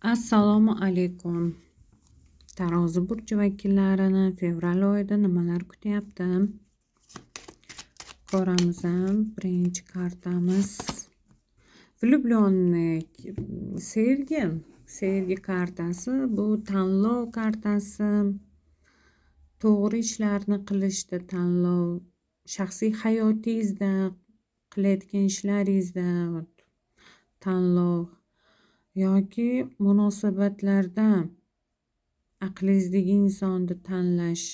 Assalomu alaykum. Tarozi burchi vakillarini fevral oyida nimalar kutyapti? Ko'ramiz. Birinchi kartamiz влюбленный, sevgi kartasi. Bu tanlov kartasi. To'g'ri ishlarni qilishda tanlov, shaxsiy hayotingizda qilayotgan ishlaringizda tanlov yoki munosabatlarda aqlingizdagi insonni tanlash,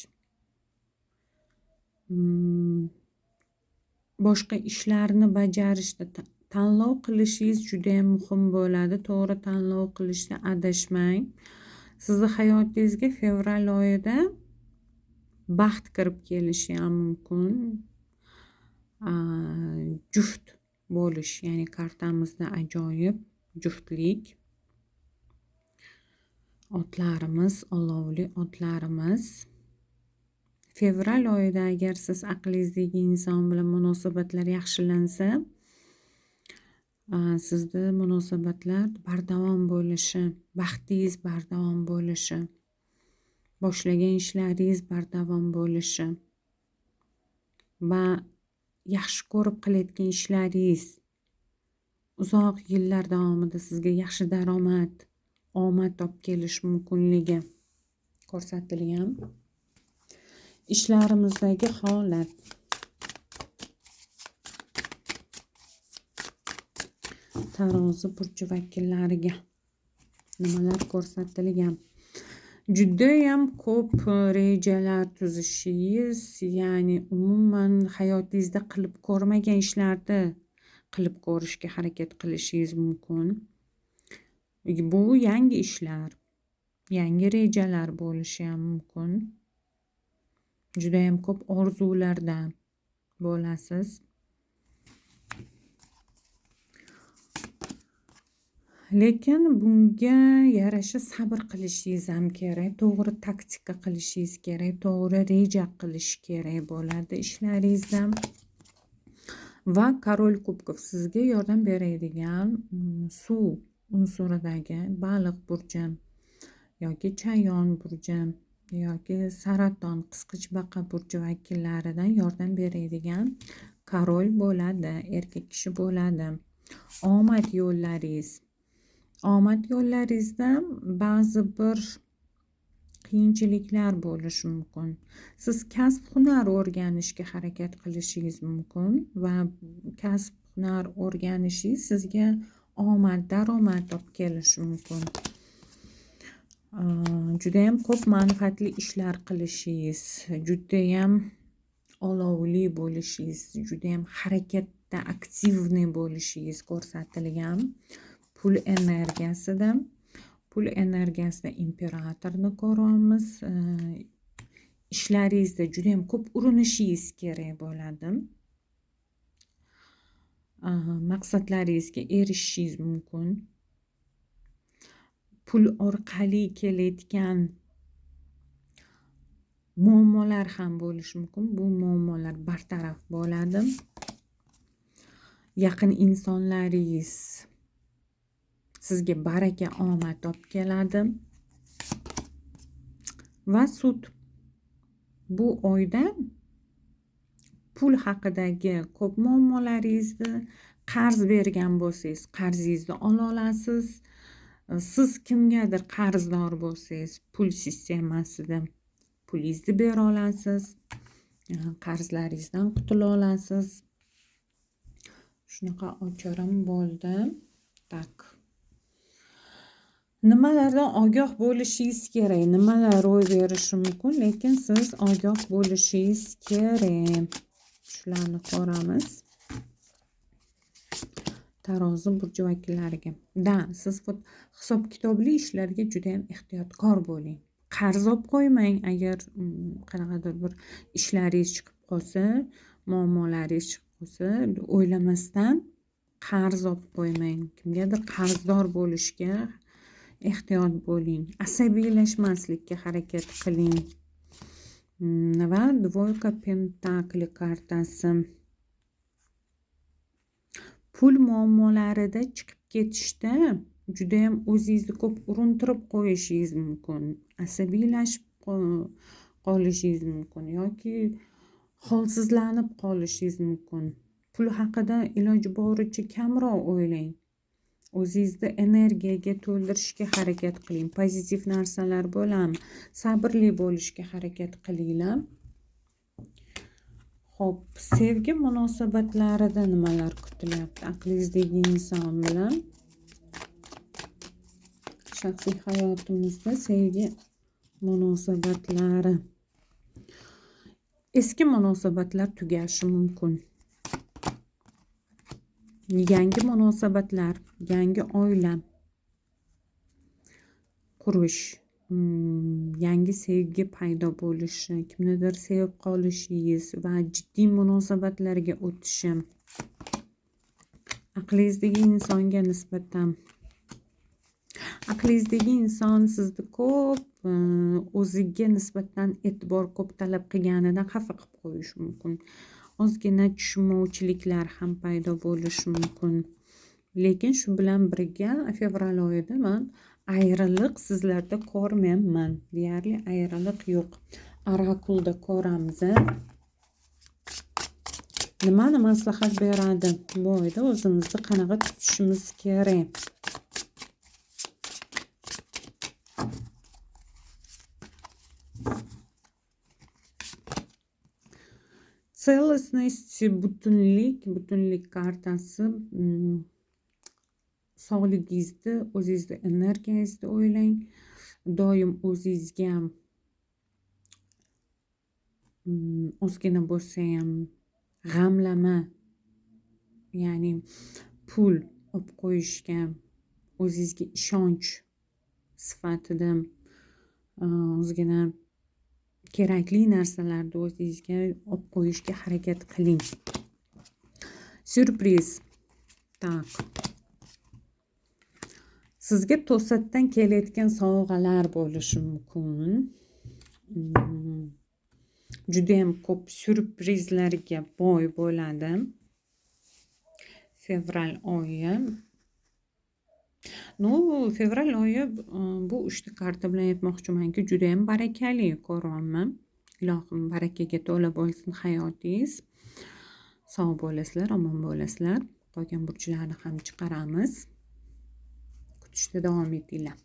boshqa ishlarni bajarishda tanlov qilishingiz juda ham muhim bo'ladi. To'g'ri tanlov qilishda adashmang. Sizni hayotingizga fevral oyida baxt kirib kelishi ham mumkin. Juft bo'lish, ya'ni kartamizda ajoyib juftlik. Otlarimiz, olovli otlarimiz. Fevral oyida agar siz aqlingizdagi inson bilan munosabatlar yaxshilansa, sizda munosabatlar bardavom bo'lishi, baxtingiz bardavom bo'lishi, boshlagan ishlaringiz bardavom bo'lishi va yaxshi ko'rib qilayotgan ishlaringiz uzoq yillar davomida sizga yaxshi daromad, omad olib kelish mumkinligi ko'rsatilgan. Ishlarimizdagi holat. Tarozi burchi vakillariga nimalar ko'rsatilgan? Judayam ko'p rejalar tuzishingiz, ya'ni umuman hayotingizda qilib ko'rmagan ishlarni qilib ko'rishga harakat qilishingiz mumkin. Bu yangi ishlar, yangi rejalar bo'lishi ham mumkin. Judayam ko'p orzularda bo'lasiz. Lekin bunga yarasha sabr qilishingiz ham kerak, to'g'ri taktika qilishingiz kerak, to'g'ri reja qilish kerak bo'ladi ishlaringizda. Va Korol kubkov sizga yordam beradigan suv unsuridagi baliq burchi yoki chayon burchi yoki saraton, qisqichbaqa burchi vakillaridan yordam beradigan korol bo'ladi, erkak kishi bo'ladi. Omad yo'llaringiz. Omad yo'llaringizda ba'zi bir qiyinchiliklar bo'lishi mumkin. Siz kasb hunar o'rganishga harakat qilishingiz mumkin va kasb hunar o'rganishingiz sizga omad, daromad olib kelishi mumkin. Judayam ko'p manfaatli ishlar qilishingiz, judayam olovli bo'lishingiz, judayam harakatda aktivniy bo'lishingiz ko'rsatilgan. Pul energiyasida. Pul energiyasida imperatorni ko'ramiz. Ishlaringizda juda ham ko'p urinishingiz kerak bo'ladi. Maqsadlaringizga erishishingiz mumkin. Pul orqali kelayotgan muammolar ham bo'lishi mumkin. Bu muammolar bartaraf bo'ladi. Yaqin insonlaringiz sizga baraka, omad olib keladi. Va sud. Bu oyda pul haqidagi ko'p muammolaringizni, qarz bergan bo'lsangiz, qarzingizni ola olasiz. Siz kimgadir qarzdor bo'lsangiz, pul sistemasida pulingizni bera olasiz. Qarzlaringizdan qutula olasiz. Shunaqa ochirim bo'ldi. Tak. Nimalardan ogoh bo'lishingiz kerak? Nimalar ro'y berishi mumkin, lekin siz ogoh bo'lishingiz kerak. Shularni ko'ramiz. Tarozi burchi vakillariga. Siz hisob kitobli ishlarga juda ham ehtiyotkor bo'ling. Qarz olib qo'ymang. Agar qanaqadir bir ishlaringiz chiqib qolsa, muammolaringiz chiqib qolsa, o'ylamasdan qarz olib qo'ymang. Kimgadir qarzdor bo'lishga ehtiyot bo'ling. Asabiylashmaslikka harakat qiling. Va dvoyka pentakli kartasi. Pul muammolarida chiqib ketishda judayam o'zingizni ko'p urintirib qo'yishingiz mumkin, asabiylashib qolishingiz mumkin yoki holsizlanib qolishingiz mumkin. Pul haqida iloji boricha kamroq o'ylang. O'zingizni energiyaga to'ldirishga harakat qiling. Pozitiv narsalar bo'ladimi? Sabrli bo'lishga harakat qilinglar. Xo'p, sevgi munosabatlarida nimalar kutilyapti? Aqlingizdagi inson bilan shaxsiy hayotimizda sevgi munosabatlari. Eski munosabatlar tugashi mumkin. Yangi munosabatlar, yangi oila qurish, yangi sevgi paydo bo'lishi, kimnidir sevib qolishingiz va jiddiy munosabatlarga o'tishi. Aqlingizdagi insonga nisbatan aqlingizdagi inson sizni ko'p o'ziga nisbatan e'tibor ko'p talab qilganidan xafa qilib qo'yishi mumkin. Ozgina tushunmovchiliklar ham paydo bo'lishi mumkin. Lekin shu bilan birga fevral oyida men ayriliq sizlarda ko'rmayapman. Deyarli ayriliq yo'q. Orakulda ko'ramiz. Nimani maslahat beradi? Bu oyda o'zimizni qanaqa tutishimiz kerak? Целостность, butunlik kartasi. Sog'ligingizni, o'zingizni energiyangizni o'ylang. Doim o'zingizga ozgina bo'lsa ham g'amlama, ya'ni pul olib qo'yishga, o'zingizga ishonch sifatida ozgina kerakli narsalarni o'zingizga olib qo'yishga harakat qiling. Syurpriz. Tak. Sizga to'satdan kelayotgan sovg'alar bo'lishi mumkin. Judayam ko'p syurprizlarga boy bo'ladi. Fevral oyi. Fevral oyi bu 3 ta karta bilan aytmoqchimanki, judayam barakali ko'ryapman. Ilohim barakaga to'la bo'lsin hayotingiz. Sog' bo'lasizlar, omon bo'lasizlar. Qolgan burchlarni ham chiqaramiz. Kutishda davom etinglar.